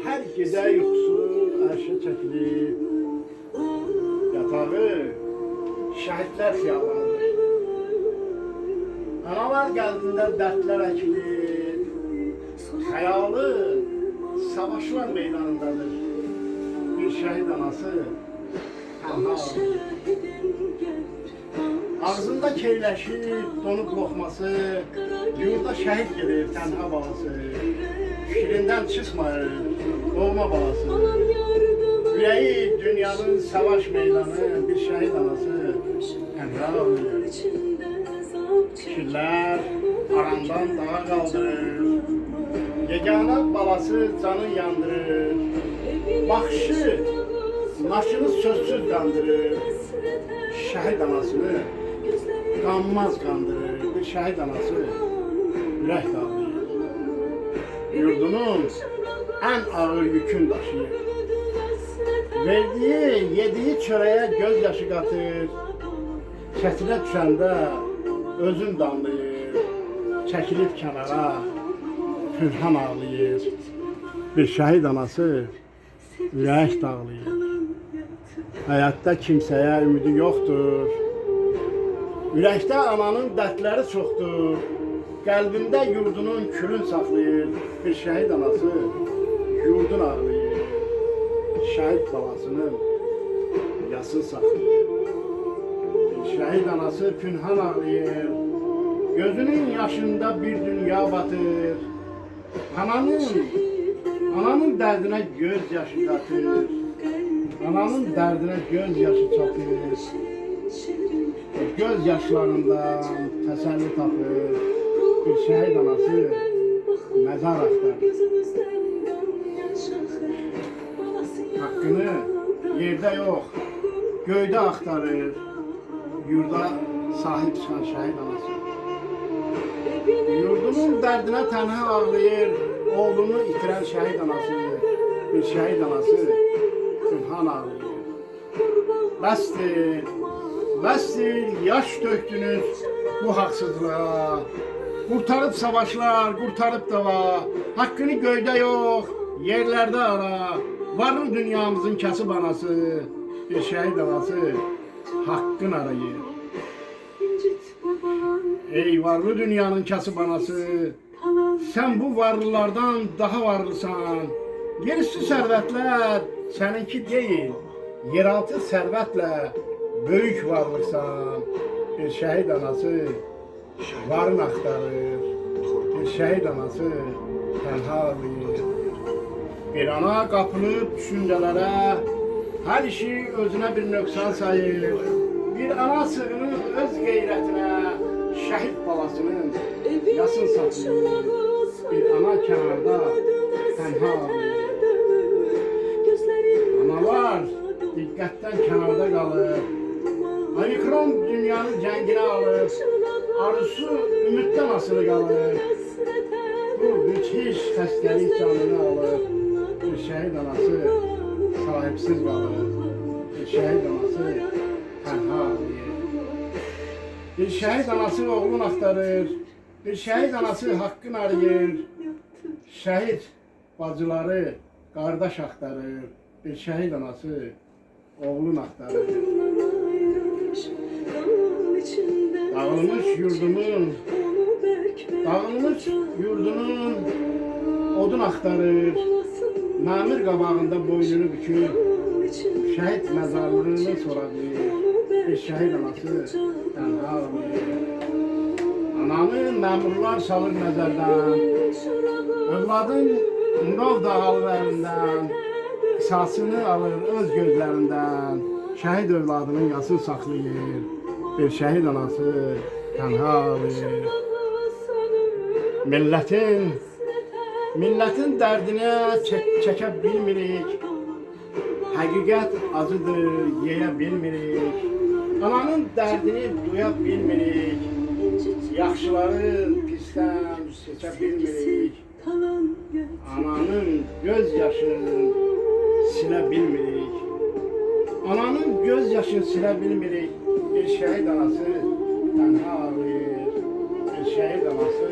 Her gece yuxusu arşa çəkilir. Yatağı şəhidlər xiyabanıdır. Analar qəlbində dərdlər əkilir. Xəyalı savaşlar meydanındadır. Bir şəhid anası tənha ağlayır. Ağzında keyləşir donub loxması, yurda şəhid gedir tənha balası. Fikrindən çıxmayır doğma balası. Ürəyi dünyanın savaş meydanı, bir şəhid anası tənha ağlayır. Fikirlər arandan dağa qaldırır. Yeganə balası canı yandırır. Baxışı naşını sözsüz qandırır. Şəhid anasını qanmaz qandırır. Bir şəhid anası ürək dağlayır. Yurdunun ən ağır yükün daşıyır. Verdiyi, yediyi çörəyə göz yaşı qatır. Çətinə düşəndə özün damlayır. Çəkilib kənara pünhan ağlayır. Bir şəhid anası ürək dağlayır. Həyatda kimsəyə ümidi yoxdur. Ürəkdə ananın dərdləri çoxdur. Qəlbində yurdunun külün saxlayır. Bir şəhid anası yurdun ağlayır. Şəhid balasının yasın saxlayır. Bir şəhid anası pünhan ağlayır. Gözünün yaşında bir dünya batır. Ananın dərdinə göz yaşı qatır. Ananın dərdinə göz yaşı çatır. Göz yaşlarından təsəlli tapır. Bir şəhid anası məzar axtarır. Haqqını yerdə yox, göydə axtarır. Yurda sahib çıxan şəhid anası. Yurdunun dərdinə tənha ağlayır. Oğlunu itirən şəhid anası. Bir şəhid anası pünhan ağlayır. Bəsdir, yaş döktünüz bu haqsızlığa. Qurtarıb savaşlar, qurtarıb dava. Haqqını göydə yox, yerlərdə ara. Varlı dünyamızın kasıb anası. Bir şəhid anası haqqın arayır. Ey varlı dünyanın kasıb anası. Sen bu varlılardan daha varlısan. Yerüstü sərvətlər səninki deyil. Yeraltı sərvətlə böyük varlıqsan. Bir şəhid anası varın axtarır. Bir şəhid anası tənha ağlayır. Bir ana qapılıb düşüncələrə, hər işi özünə bir nöqsan sayır. Bir ana sığınıb öz qeyrətinə, şəhid balasının yasın saxlayır. Bir ana kənarda tənha ağlayır. Analar diqqətdən kənarda qalır. Omikron dünyanın cənginə alır. Arzusu ümiddən asılı qalır. Bu müthiş xəstəlik canını alır. Bir şəhid anası sahipsiz qalır. Bir şəhid anası tənha ağlayır. Bir şəhid anası oğlunu axtarır. Bir şəhid anası haqqın arayır. Şəhid bacıları qardaş axtarır. Bir şəhid anası oğlunu axtarır. Dağılmış yurdunun odun axtarır. Namir qabağında boynunu bükür. Şəhid məzarlığını soradır. Bir şəhid anası tənha ağlayır. Ananı məmurlar salır nəzərdən. Övladın Murov dağalı əlindən. Qisasını alır öz gözlərindən. Şəhid övladının yasını saxlayır. Bir şəhid anası tənha ağlayır. Millətin dərdinə çəkə bilmirik. Həqiqət acıdır, yeyə bilmirik. Ananın dərdini duya bilmirik. Yaxşıları pisdən seçə bilmirik. Ananın göz yaşını silə bilmirik. Ananın göz yaşını silə bilmirik. Bir şəhid anası tənha ağlayır. Bir şəhid anası